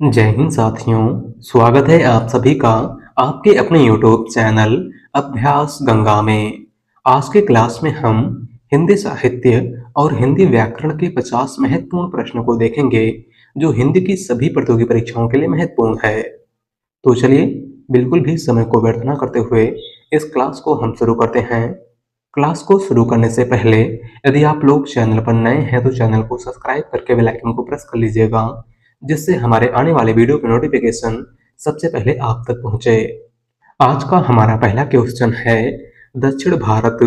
जय हिंद साथियों। स्वागत है आप सभी का आपके अपने यूट्यूब चैनल अभ्यास गंगा में। आज के क्लास में हम हिंदी साहित्य और हिंदी व्याकरण के 50 महत्वपूर्ण प्रश्नों को देखेंगे जो हिंदी की सभी प्रतियोगी परीक्षाओं के लिए महत्वपूर्ण है। तो चलिए बिल्कुल भी समय को व्यर्थ न करते हुए इस क्लास को हम शुरू करते हैं। क्लास को शुरू करने से पहले यदि आप लोग चैनल पर नए हैं तो चैनल को सब्सक्राइब करके बेल आइकन को प्रेस कर लीजिएगा, जिससे हमारे आने वाले वीडियो के नोटिफिकेशन सबसे पहले आप तक पहुंचे। आज का हमारा पहला क्वेश्चन है, दक्षिण भारत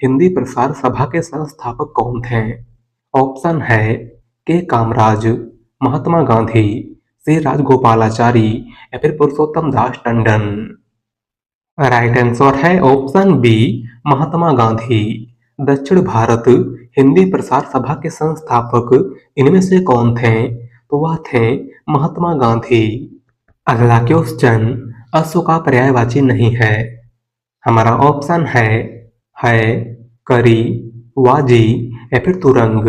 हिंदी प्रसार सभा के संस्थापक कौन थे? ऑप्शन है के कामराज, महात्मा गांधी, सी राजगोपालाचारी या फिर पुरुषोत्तम दास टंडन। राइट आंसर है ऑप्शन बी, महात्मा गांधी। दक्षिण भारत हिंदी प्रसार सभा के संस्थापक इनमें से कौन थे? तो वह थे महात्मा गांधी। अगला क्वेश्चन अश्व का पर्यायवाची नहीं है। हमारा ऑप्शन है करी, वाजी या फिर तुरंग।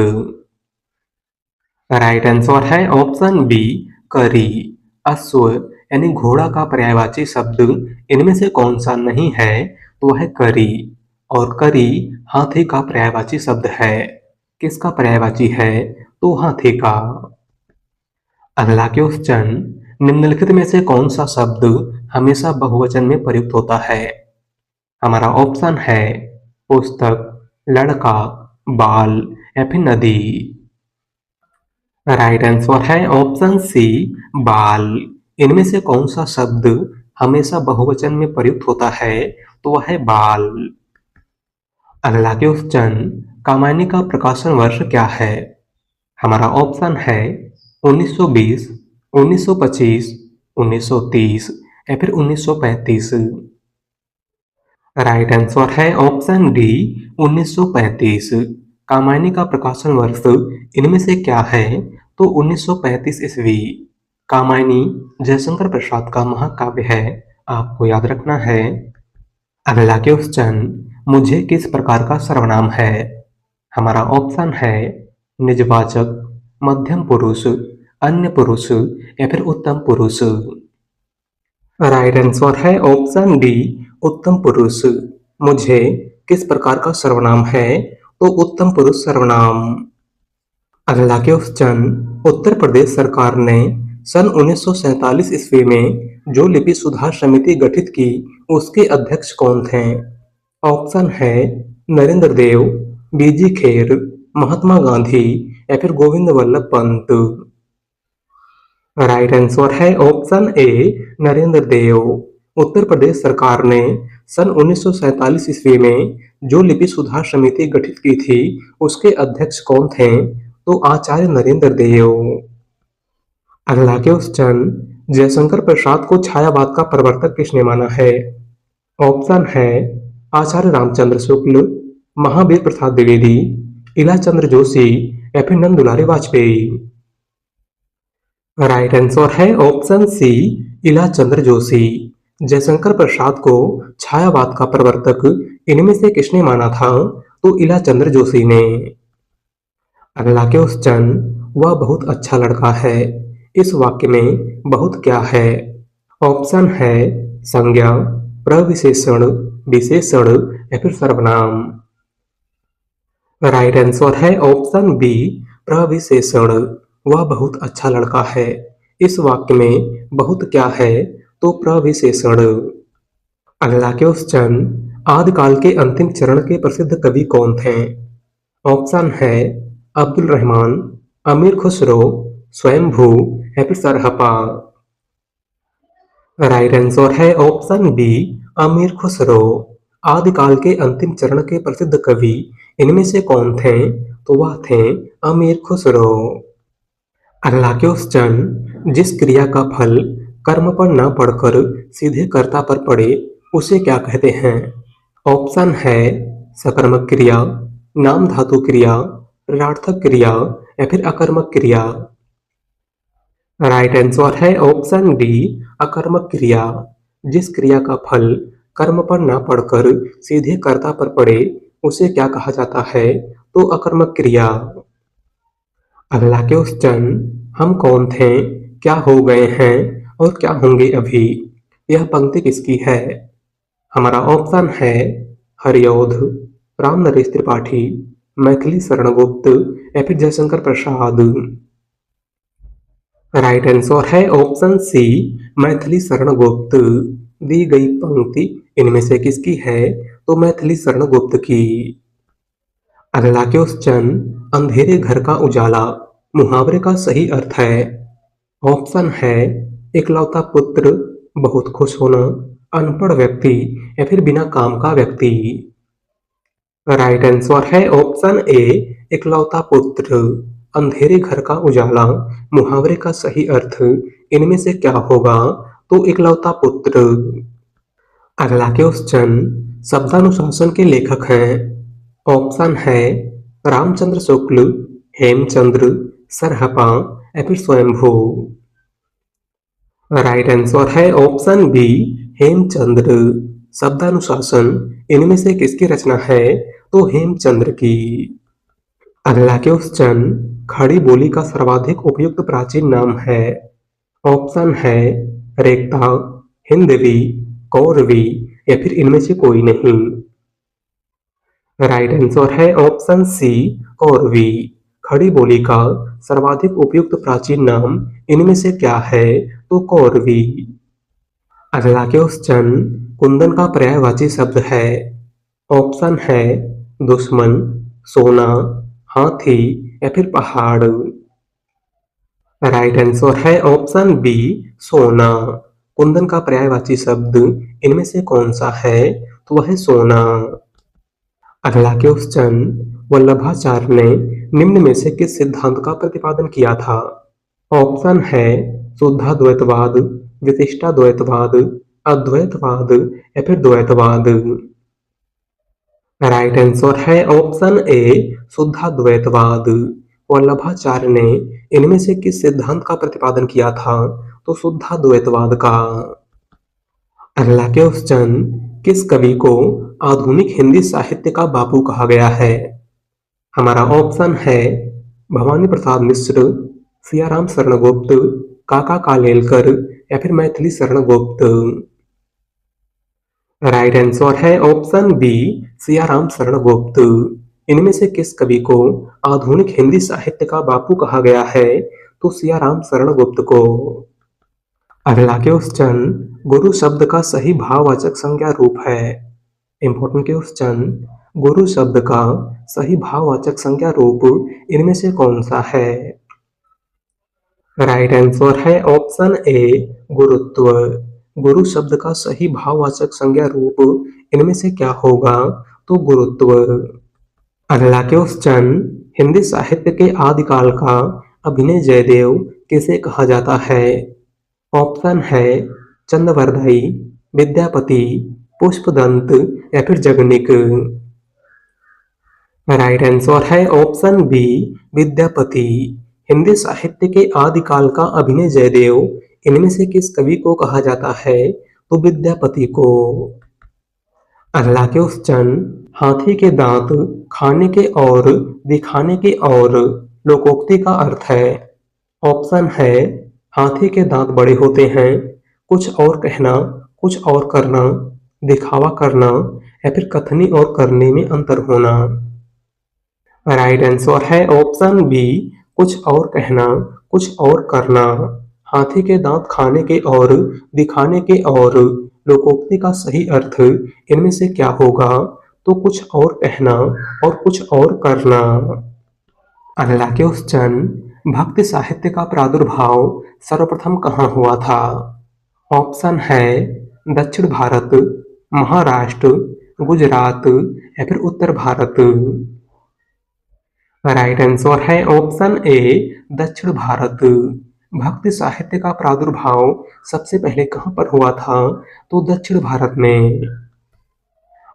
राइट आंसर है ऑप्शन बी, करी। अश्व यानी घोड़ा का पर्यायवाची शब्द इनमें से कौन सा नहीं है? तो वह है करी। और करी हाथी का पर्यायवाची शब्द है। किसका पर्यायवाची है? तो हाथी का। अगला क्वेश्चन, निम्नलिखित में से कौन सा शब्द हमेशा बहुवचन में प्रयुक्त होता है? हमारा ऑप्शन है पुस्तक, लड़का, बाल या फिर नदी। राइट आंसर है ऑप्शन सी, बाल। इनमें से कौन सा शब्द हमेशा बहुवचन में प्रयुक्त होता है? तो वह है बाल। अगला क्वेश्चन, कामायनी का प्रकाशन वर्ष क्या है? हमारा ऑप्शन है 1920, 1925, 1930 या फिर 1935। राइट आंसर है ऑप्शन डी, 1935। कामायनी का प्रकाशन वर्ष इनमें से क्या है? तो 1935 ईस्वी। कामायनी जयशंकर प्रसाद का महाकाव्य है, आपको याद रखना है। अगला क्वेश्चन, मुझे किस प्रकार का सर्वनाम है? हमारा ऑप्शन है निजवाचक, मध्यम पुरुष, अन्य पुरुष या फिर उत्तम पुरुष। राइट आंसर है ऑप्शन डी, उत्तम पुरुष। मुझे किस प्रकार का सर्वनाम है? तो उत्तम पुरुष सर्वनाम। अगला क्वेश्चन, उत्तर प्रदेश सरकार ने सन 1947 ईस्वी में जो लिपि सुधार समिति गठित की उसके अध्यक्ष कौन थे? ऑप्शन है नरेंद्र देव, बीजी खेर, महात्मा गांधी या फिर गोविंद वल्लभ पंत। राइट आंसर है ऑप्शन ए, नरेंद्र देव। उत्तर प्रदेश सरकार ने सन 1947 ईस्वी में जो लिपि सुधार समिति गठित की थी उसके अध्यक्ष कौन थे? तो आचार्य नरेंद्र देव। अगला क्वेश्चन, जयशंकर प्रसाद को छायावाद का प्रवर्तक किसने माना है? ऑप्शन है आचार्य रामचंद्र शुक्ल, महावीर प्रसाद द्विवेदी, इलाचंद्र जोशी या फिर नंद दुलारी वाजपेयी। राइट आंसर है ऑप्शन सी, इलाचंद्र जोशी। जयशंकर प्रसाद को छायावाद का प्रवर्तक इनमें से किसने माना था? तो इलाचंद्र जोशी ने। अगला क्वेश्चन, वह बहुत अच्छा लड़का है, इस वाक्य में बहुत क्या है? ऑप्शन है संज्ञा, प्रविशेषण, विशेषण या फिर सर्वनाम। राइट आंसर है ऑप्शन बी, प्रविशेषण। वह बहुत अच्छा लड़का है, इस वाक्य में बहुत क्या है? तो प्रविशेषण। अगला क्वेश्चन, आदिकाल के अंतिम चरण के प्रसिद्ध कवि कौन थे? ऑप्शन है अब्दुल रहमान, अमीर खुसरो, स्वयंभू या फिर सरहपा। राइट आंसर है ऑप्शन बी, अमीर खुसरो। आदिकाल के अंतिम चरण के प्रसिद्ध कवि इनमें से कौन थे? तो वह थे अमीर खुसरो। अगला क्वेश्चन, जिस क्रिया का फल कर्म पर न पड़कर सीधे कर्ता पर पड़े उसे क्या कहते हैं? ऑप्शन है सकर्मक क्रिया, नाम धातु क्रिया, ऋणार्थक क्रिया या फिर अकर्मक क्रिया। राइट आंसर है ऑप्शन डी, अकर्मक क्रिया। जिस क्रिया का फल कर्म पर न पड़कर सीधे कर्ता पर पड़े उसे क्या कहा जाता है? तो अकर्मक क्रिया। अगला क्वेश्चन, हम कौन थे क्या हो गए हैं और क्या होंगे अभी। यह पंक्ति किसकी है? हमारा ऑप्शन है हरिऔध, राम नरेश त्रिपाठी, मैथिली शरण गुप्त या फिर जयशंकर प्रसाद। राइट आंसर है ऑप्शन सी, मैथिली शरण गुप्त। दी गई पंक्ति इनमें से किसकी है? तो मैथिली शरण गुप्त की। अगला क्वेश्चन, अंधेरे घर का उजाला मुहावरे का सही अर्थ है। ऑप्शन है इकलौता पुत्र, बहुत खुश होना, अनपढ़ व्यक्ति या फिर बिना काम का व्यक्ति। राइट आंसर है ऑप्शन ए, इकलौता पुत्र। अंधेरे घर का उजाला मुहावरे का सही अर्थ इनमें से क्या होगा? तो इकलौता पुत्र। अगला क्वेश्चन, शब्दानुशासन के लेखक हैं। ऑप्शन है रामचंद्र शुक्ल, हेमचंद्र, सरहपा या फिर स्वयंभू। राइट आंसर है ऑप्शन बी, हेमचंद्र। शब्दानुशासन इनमें से किसकी रचना है? तो हेमचंद्र की। अगला क्वेश्चन, खड़ी बोली का सर्वाधिक उपयुक्त प्राचीन नाम है। ऑप्शन है रेखता, हिंदवी, कौरवी या फिर इनमें से कोई नहीं। राइट आंसर है ऑप्शन सी, कौरवी। खड़ी बोली का सर्वाधिक उपयुक्त प्राचीन नाम इनमें से क्या है? तो कौरवी। अगला क्वेश्चन, कुंदन का पर्यायवाची शब्द है। ऑप्शन है दुश्मन, सोना, हाथी या फिर पहाड़। राइट आंसर है ऑप्शन बी, सोना। कुंदन का पर्यायवाची शब्द इनमें से कौन सा है? तो वह है सोना। अगला क्वेश्चन, वल्लभाचार्य ने निम्न में से किस सिद्धांत का प्रतिपादन किया था? ऑप्शन है शुद्धाद्वैतवाद, विशिष्टाद्वैतवाद, अद्वैतवाद या फिर द्वैतवाद। राइट आंसर है ऑप्शन ए, शुद्धाद्वैतवाद। वल्लभाचार्य ने इनमें से किस सिद्धांत का प्रतिपादन किया था? तो शुद्धाद्वैतवाद का। अगला क्वेश्चन, किस कवि को आधुनिक हिंदी साहित्य का बापू कहा गया है? हमारा ऑप्शन है भवानी प्रसाद मिश्र, सियाराम शरण गुप्त, काका कालेलकर या फिर मैथिली शरण गुप्त। राइट आंसर है ऑप्शन बी, सियाराम शरण गुप्त। इनमें से किस कवि को आधुनिक हिंदी साहित्य का बापू कहा गया है? तो सियाराम शरण गुप्त को। अगला क्वेश्चन, गुरु शब्द का सही भाववाचक संज्ञा रूप है। इंपॉर्टेंट क्वेश्चन, गुरु शब्द का सही भाववाचक संज्ञा रूप इनमें से कौन सा है? राइट आंसर है ऑप्शन ए, गुरुत्व। गुरु शब्द का सही भाववाचक संज्ञा रूप इनमें से क्या होगा? तो गुरुत्व। अगला क्वेश्चन, हिंदी साहित्य के आदिकाल का अभिनय जयदेव किसे कहा जाता है? ऑप्शन है चंदवरदाई, विद्यापति, पुष्पदंत या फिर जगनिक। राइट आंसर है ऑप्शन बी, विद्यापति। हिंदी साहित्य के आदिकाल का अभिनय जयदेव इनमें से किस कवि को कहा जाता है? तो विद्यापति को। अगला क्वेश्चन, हाथी के दांत खाने के और दिखाने के और लोकोक्ति का अर्थ है। ऑप्शन है हाथी के दांत बड़े होते हैं, कुछ और कहना, कुछ और करना, दिखावा करना या फिर कथनी और करने में अंतर होना। राइट आंसर है ऑप्शन बी, कुछ और कहना, कुछ और करना। हाथी के दांत खाने के और दिखाने के और लोकोक्ति का सही अर्थ इनमें से क्या होगा? तो कुछ और कहना और कुछ और करना। अगला क्वेश्चन, भक्ति साहित्य का प्रादुर्भाव सर्वप्रथम कहाँ हुआ था? ऑप्शन है दक्षिण भारत, महाराष्ट्र, गुजरात या फिर उत्तर भारत। राइट आंसर है ऑप्शन ए, दक्षिण भारत। भक्ति साहित्य का प्रादुर्भाव सबसे पहले कहाँ पर हुआ था? तो दक्षिण भारत में।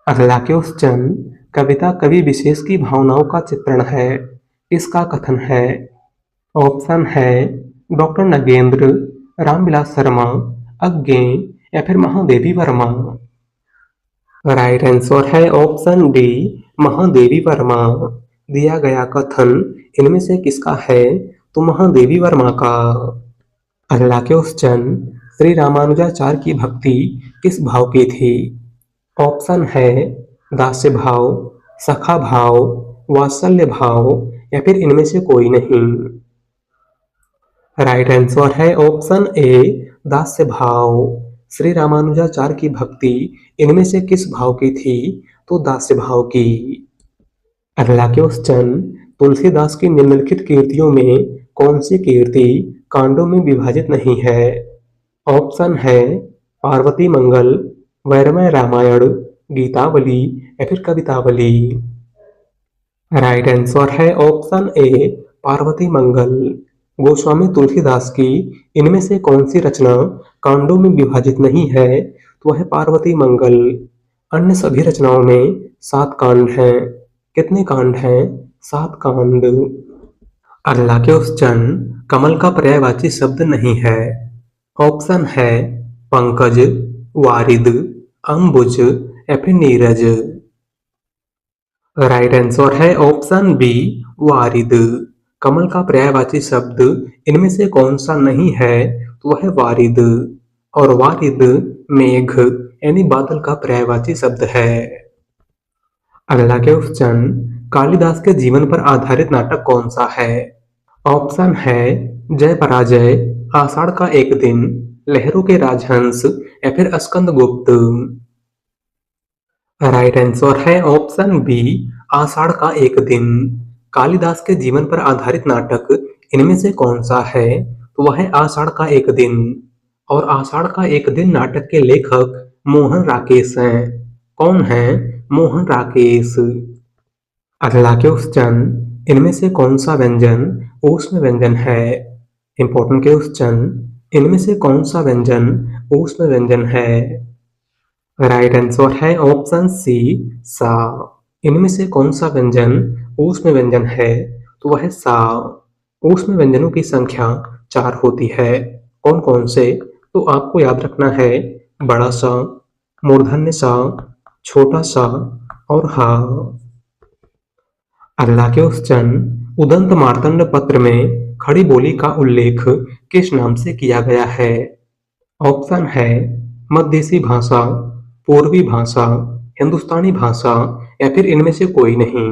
अगला क्वेश्चन, कविता कवि विशेष की भावनाओं का चित्रण है, इसका कथन है। ऑप्शन है डॉक्टर नगेंद्र, रामविलास शर्मा, अज्ञे या फिर महादेवी वर्मा। राइट आंसर है ऑप्शन डी, महादेवी वर्मा। दिया गया कथन इनमें से किसका है? तो महादेवी वर्मा का। अल्लाह के उस जन श्री रामानुजाचार्य की भक्ति किस भाव की थी? ऑप्शन है दास्य भाव, सखा भाव, वात्सल्य भाव या फिर इनमें से कोई नहीं। राइट आंसर है ऑप्शन ए दास्य भाव। श्री रामानुजाचार्य की भक्ति इनमें से किस भाव की थी? तो दास्य भाव की। अल्लाह के उस जन तुलसीदास की निम्नलिखित कीर्तियों में कौन सी कीर्ति कांडों में विभाजित नहीं है? ऑप्शन है पार्वती मंगल, वैरमय रामायण, गीतावली या फिर कवितावली। राइट आंसर है ऑप्शन ए पार्वती मंगल। गोस्वामी तुलसीदास की इनमें से कौन सी रचना कांडों में विभाजित नहीं है? तो वह पार्वती मंगल। अन्य सभी रचनाओं में 7 कांड हैं। कितने कांड हैं? 7 कांड। अल्लाह के उस जन कमल का पर्यायवाची शब्द नहीं है। ऑप्शन है पंकज, वारिद, अंबुज या फिर नीरज। राइट आंसर है ऑप्शन बी वारिद। कमल का पर्यायवाची शब्द इनमें से कौन सा नहीं है? तो वह है वारिद। और वारिद मेघ यानी बादल का पर्यायवाची शब्द है। अल्लाह के उस जन कालिदास के जीवन पर आधारित नाटक कौन सा है? ऑप्शन है जय पराजय, आषाढ़ का एक दिन, लहरों के राजहंस या फिर स्कंद गुप्त। राइट आंसर है ऑप्शन बी आषाढ़ का एक दिन। कालिदास के जीवन पर आधारित नाटक इनमें से कौन सा है? तो वह है आषाढ़ का एक दिन। और आषाढ़ का एक दिन नाटक के लेखक मोहन राकेश हैं। कौन है? मोहन राकेश। अल्लाह के उस जन इनमें से कौन सा व्यंजन ऊष्म व्यंजन है? इंपॉर्टेंट के उस जन इनमें से कौन सा व्यंजन ऊष्म व्यंजन है? राइट आंसर है ऑप्शन सी सा। इनमें से कौन सा व्यंजन ऊष्म व्यंजन है? तो वह है सा। ऊष्म व्यंजनों की संख्या 4 होती है। कौन कौन से? तो आपको याद रखना है बड़ा सा, मूर्धन्य सा, छोटा सा और हा। अल्लाह के उस जन उदंत मार्तंड पत्र में खड़ी बोली का उल्लेख किस नाम से किया गया है? ऑप्शन है मध्यदेशी भाषा, पूर्वी भाषा, हिंदुस्तानी भाषा या फिर इनमें से कोई नहीं।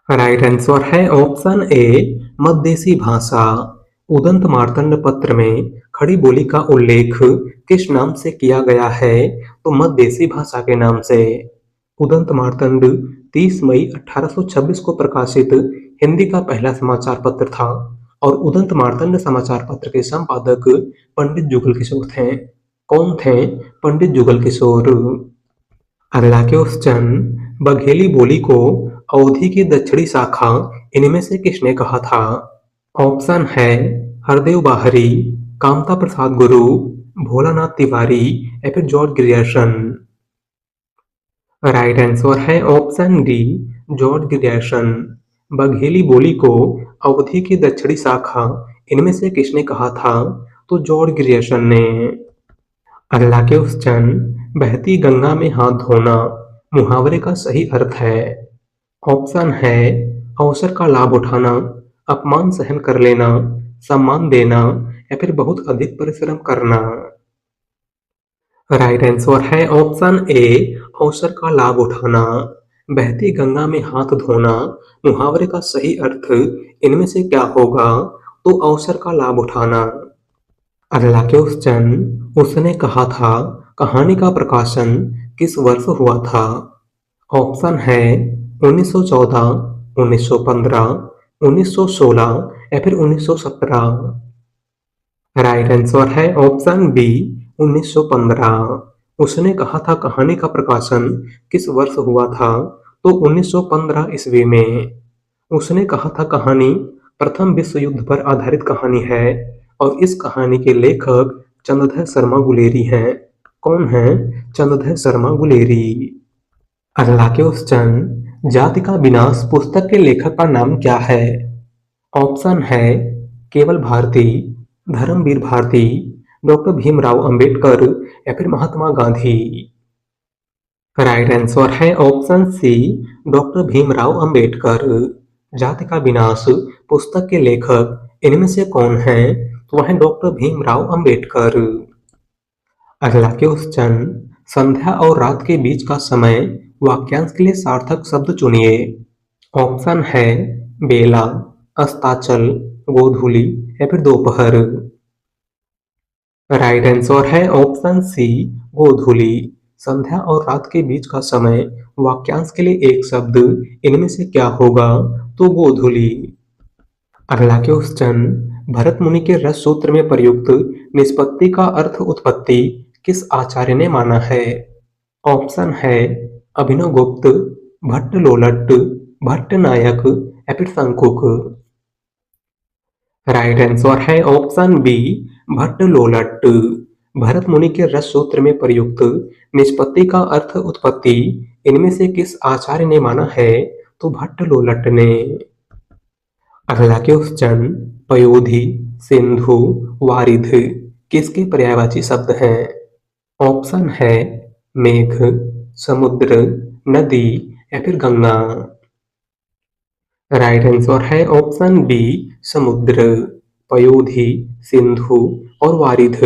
राइट आंसर है ऑप्शन ए मध्यदेशी भाषा। उदंत मार्तंड पत्र में खड़ी बोली का उल्लेख किस नाम से किया गया है? तो मध्यदेशी भाषा के नाम से। उदंत मार्तंड 30 मई 1826 को प्रकाशित हिंदी का पहला समाचार पत्र था और उदंत मार्तंड समाचार पत्र के संपादक पंडित जुगल किशोर थे। कौन थे? पंडित जुगल किशोर। अल्लाह के उस जन बघेली बोली को अवधि की दक्षिणी शाखा इनमें से किसने कहा था? ऑप्शन है हरदेव बाहरी, कामता प्रसाद गुरु, भोलानाथ तिवारी या फिर जॉर्ज ग्रियर्सन। राइट आंसर है option D George Grierson. Bagheli बोली को अवधि की दक्षिणी शाखा इनमें से किसने कहा था? तो जॉर्ज ग्रियर्सन ने। अल्लाह के उस जन बहती गंगा में हाथ धोना मुहावरे का सही अर्थ है। ऑप्शन है अवसर का लाभ उठाना, अपमान सहन कर लेना, सम्मान देना या फिर बहुत अधिक परिश्रम करना। राइट आंसर है ऑप्शन ए अवसर का लाभ उठाना। बहती गंगा में हाथ धोना मुहावरे का सही अर्थ इनमें से क्या होगा? तो अवसर का लाभ उठाना। अल्लाह के उस जन उसने कहा था कहानी का प्रकाशन किस वर्ष हुआ था? ऑप्शन है 1914, 1915, 1916 या फिर 1917। राइट आंसर है ऑप्शन बी 1915। उसने कहा था कहानी का प्रकाशन किस वर्ष हुआ था? तो 1915 ईस्वी में। उसने कहा था कहानी प्रथम विश्व युद्ध पर आधारित कहानी है और इस कहानी के लेखक चंद्रधर शर्मा गुलेरी हैं। कौन है? चंद्रधर शर्मा गुलेरी। अल्लाह के उस जन जाति का विनाश पुस्तक के लेखक का नाम क्या है? ऑप्शन है केवल भारती, धर्मवीर भारती, डॉक्टर भीमराव अंबेडकर या फिर महात्मा गांधी। राइट आंसर है option C doctor Bhimrao Ambedkar. जाति का विनाश पुस्तक के लेखक इनमें से कौन है? तो वह है डॉक्टर भीमराव अंबेडकर। अगला क्वेश्चन, संध्या और रात के बीच का समय वाक्यांश के लिए सार्थक शब्द चुनिए। ऑप्शन है बेला, अस्ताचल, गोधूली या फिर दोपहर। राइट आंसर है ऑप्शन सी, गोधूली। संध्या और रात के बीच का समय वाक्यांश के लिए एक शब्द इनमें से क्या होगा? तो गोधूली। अगला क्वेश्चन, भरत मुनि के रस सूत्र में प्रयुक्त निष्पत्ति का अर्थ उत्पत्ति किस आचार्य ने माना है? ऑप्शन है अभिनव गुप्त, भट्ट लोलट, भट्ट नायक या फिर शंकुक। राइट आंसर है ऑप्शन बी, भट्ट लोलट। भरत मुनि के रस सूत्र में प्रयुक्त निष्पत्ति का अर्थ उत्पत्ति इनमें से किस आचार्य ने माना है? तो भट्ट लोलट ने। अगला क्वेश्चन, पयोधि, सिंधु, वारिध किसके पर्यायवाची शब्द हैं? ऑप्शन है मेघ, समुद्र, नदी या फिर गंगा। राइट आंसर है ऑप्शन बी, समुद्र। पयोधि, सिंधु और वारिध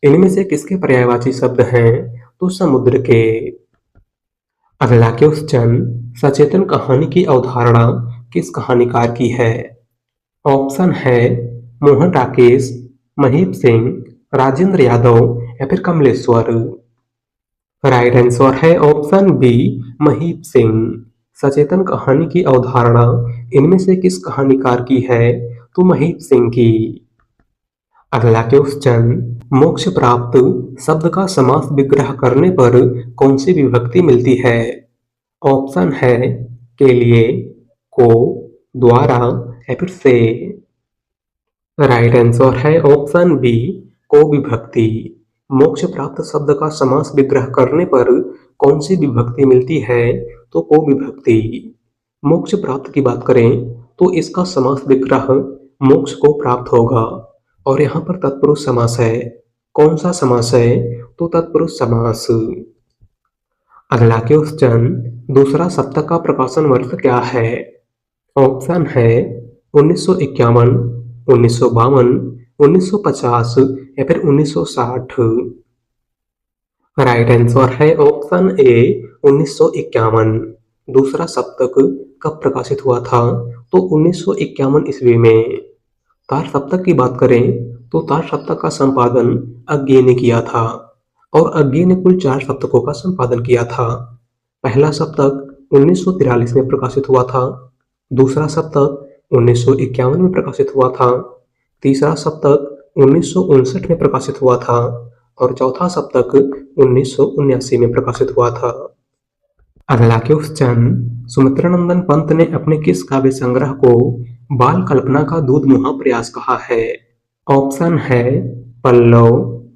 इनमें से किसके पर्यायवाची शब्द हैं? तो समुद्र के। अगला क्वेश्चन, सचेतन कहानी की अवधारणा किस कहानीकार की है? ऑप्शन है मोहन राकेश, महीप सिंह, राजेंद्र यादव या फिर कमलेश्वर। राइट आंसर है ऑप्शन बी, महीप सिंह। सचेतन कहानी की अवधारणा इनमें से किस कहानीकार की है? तो महीप सिंह की। अगला क्वेश्चन, मोक्ष प्राप्त शब्द का समास विग्रह करने पर कौन सी विभक्ति मिलती है? ऑप्शन है के लिए, को, द्वारा या फिर से। राइट आंसर है ऑप्शन बी, को विभक्ति। मोक्ष प्राप्त शब्द का समास विग्रह करने पर कौन सी विभक्ति मिलती है? तो को विभक्ति। मोक्ष प्राप्त की बात करें तो इसका समास विग्रह मोक्ष को प्राप्त होगा और यहाँ पर तत्पुरुष समास है। कौन सा समास है? तो तत्पुरुष समास। अगला क्वेश्चन, दूसरा सप्तक का प्रकाशन वर्ष क्या है? ऑप्शन है 1951, 1952, 1950 या फिर 1960। राइट आंसर है ऑप्शन ए, 1951। दूसरा सप्तक कब प्रकाशित हुआ था? तो 1951 ईस्वी में। तार सप्तक की बात करें तो तार सप्तक का संपादन अज्ञे ने किया था और अज्ञे ने कुल 4 सप्तकों का संपादन किया था। पहला सप्तक 1943 में प्रकाशित हुआ था, दूसरा सप्तक 1951 में प्रकाशित हुआ था, तीसरा सप्तक 1959 में प्रकाशित हुआ था और चौथा सप्तक 1979 में प्रकाशित हुआ था। अगला क्वेश्चन, सुमित्रानंदन पंत ने अपने किस काव्य संग्रह को बाल कल्पना का दूध मुहा प्रयास कहा है? ऑप्शन है पल्लव,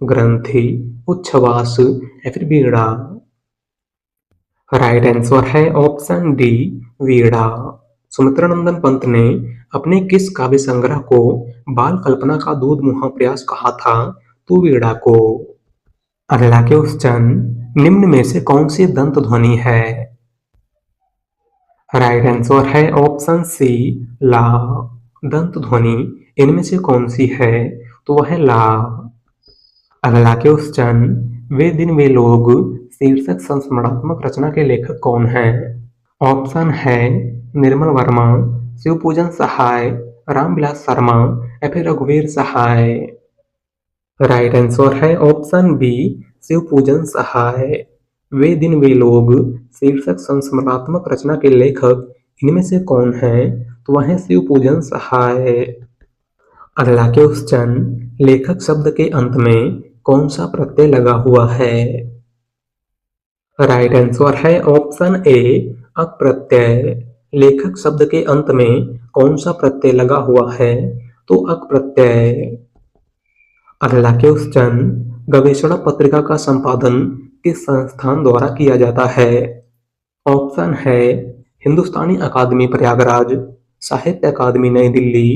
ग्रंथि, उच्छ्वास या फिर वीणा। राइट आंसर है ऑप्शन डी, वीणा। सुमित्रानंदन पंत ने अपने किस काव्य संग्रह को बाल कल्पना का दूध मुहा प्रयास कहा था? तो वीणा को। अगला क्वेश्चन, निम्न में से कौन सी दंत ध्वनि है? राइट आंसर है ऑप्शन सी, ला। दंत ध्वनि इनमें से कौन सी है? तो वह है ला। अगला क्वेश्चन, वे दिन वे लोग शीर्षक संस्मरणात्मक रचना के लेखक कौन हैं? ऑप्शन है निर्मल वर्मा, शिवपूजन सहाय, रामविलास शर्मा या फिर रघुवीर सहाय। राइट आंसर है ऑप्शन बी, शिवपूजन सहाय। वे दिन वे लोग शीर्षक संस्मरणात्मक रचना के लेखक इनमें से कौन हैं? तो वह है शिवपूजन सहाय। अगला क्वेश्चन, लेखक शब्द के अंत में कौन सा प्रत्यय लगा हुआ है? राइट आंसर है ऑप्शन ए, अप्रत्यय। लेखक शब्द के अंत में कौन सा प्रत्यय लगा हुआ है? तो अप्रत्यय। अगला क्वेश्चन, गवेषणा पत्रिका का संपादन किस संस्थान द्वारा किया जाता है? ऑप्शन है हिंदुस्तानी अकादमी प्रयागराज, साहित्य अकादमी नई दिल्ली,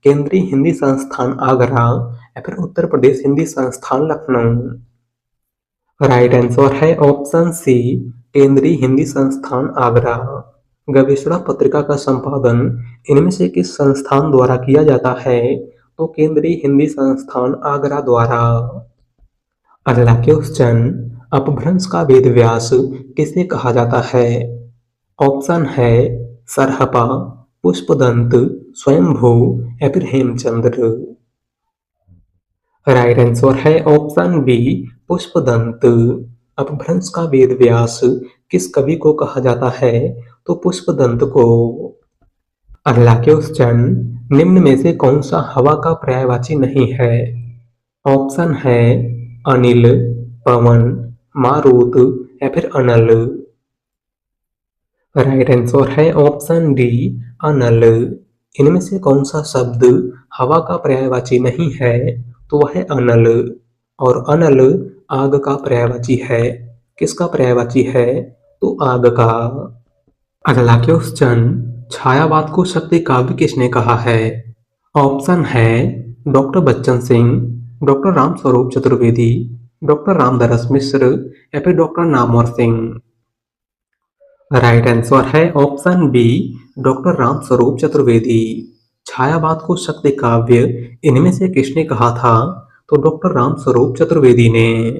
केंद्रीय हिंदी संस्थान आगरा या फिर उत्तर प्रदेश हिंदी संस्थान लखनऊ। राइट आंसर है ऑप्शन सी, केंद्रीय हिंदी संस्थान आगरा। गवेषणा पत्रिका का संपादन इनमें से किस संस्थान द्वारा किया जाता है? तो केंद्रीय हिंदी संस्थान आगरा द्वारा। अगला क्वेश्चन, अपभ्रंश का वेदव्यास किसे कहा जाता है? ऑप्शन है सरहपा, पुष्पदंत, स्वयंभू या फिर हेमचंद्र। राइट आंसर है ऑप्शन बी, पुष्पदंत। अपभ्रंश का वेदव्यास किस कवि को कहा जाता है? तो पुष्पदंत को। अगला क्वेश्चन, निम्न में से कौन सा हवा का पर्यायवाची नहीं है? ऑप्शन है अनिल, पवन, मारुत या फिर अनल। राइट आंसर है ऑप्शन डी, अनल। इनमें से कौन सा शब्द हवा का पर्यायवाची नहीं है? तो वह है अनल। और अनल आग का पर्यायवाची है। किसका पर्यायवाची है? तो आग का। अगला क्वेश्चन, छायावाद को शक्ति काव्य किसने कहा है? ऑप्शन है doctor Bachchan Singh, doctor Ramswaroop Chaturvedi, doctor Ramdas Mishra या फिर doctor Namvar Singh. Right answer है option B, doctor Ramswaroop Chaturvedi. छायावाद को शक्ति काव्य इनमें से किसने कहा था? तो डॉक्टर रामस्वरूप चतुर्वेदी ने।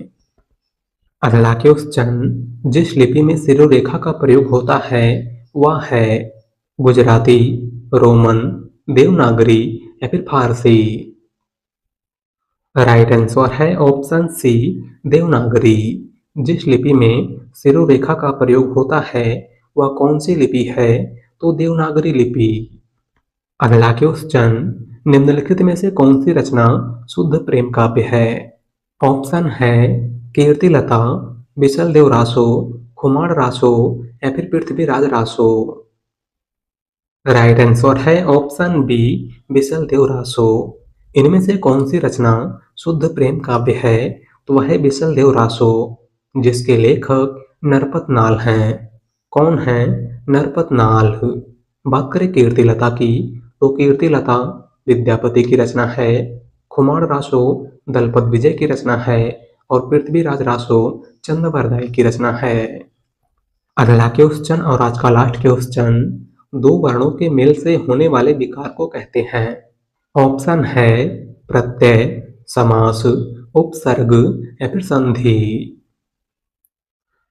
अगला क्वेश्चन, जिस लिपि में शिरोरेखा का प्रयोग होता है वह है गुजराती, रोमन, देवनागरी या फिर फारसी। राइट आंसर है ऑप्शन सी, देवनागरी। जिस लिपि में शिरोरेखा का प्रयोग होता है वह कौन सी लिपि है? तो देवनागरी लिपि। अगला क्वेश्चन, निम्नलिखित में से कौन सी रचना शुद्ध प्रेम काव्य है? ऑप्शन है कीर्तिलता, बिसल देव रासो, खुमार रासो या फिर पृथ्वीराज रासो। राइट आंसर है ऑप्शन बी, बिसल देव रासो। इनमें से कौन सी रचना शुद्ध प्रेम काव्य है? तो वह है बिसल देव रासो, जिसके लेखक नरपत नाल हैं। कौन है नरपत नाल? बात करें कीर्तिलता की, तो कीर्तिलता विद्यापति की रचना है। खुमार रासो दलपत विजय की रचना है और पृथ्वीराज रासो चंद्रवरदाई की रचना है। अगला क्वेश्चन और आज का लास्ट क्वेश्चन, दो वर्णों के मेल से होने वाले विकार को कहते हैं। ऑप्शन है प्रत्यय, समास, उपसर्ग या फिर संधि।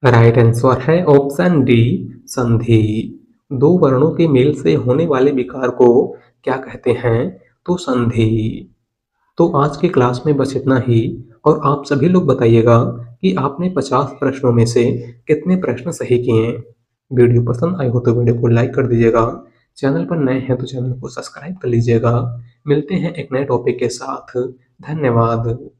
राइट आंसर है ऑप्शन डी, संधि। दो वर्णों के मेल से होने वाले विकार को क्या कहते हैं? तो संधि। तो आज की क्लास में बस इतना ही। और आप सभी लोग बताइएगा कि आपने 50 प्रश्नों में से कितने प्रश्न सही किए। वीडियो पसंद आए हो तो वीडियो को लाइक कर दीजिएगा। चैनल पर नए हैं तो चैनल को सब्सक्राइब कर लीजिएगा। मिलते हैं एक नए टॉपिक के साथ। धन्यवाद।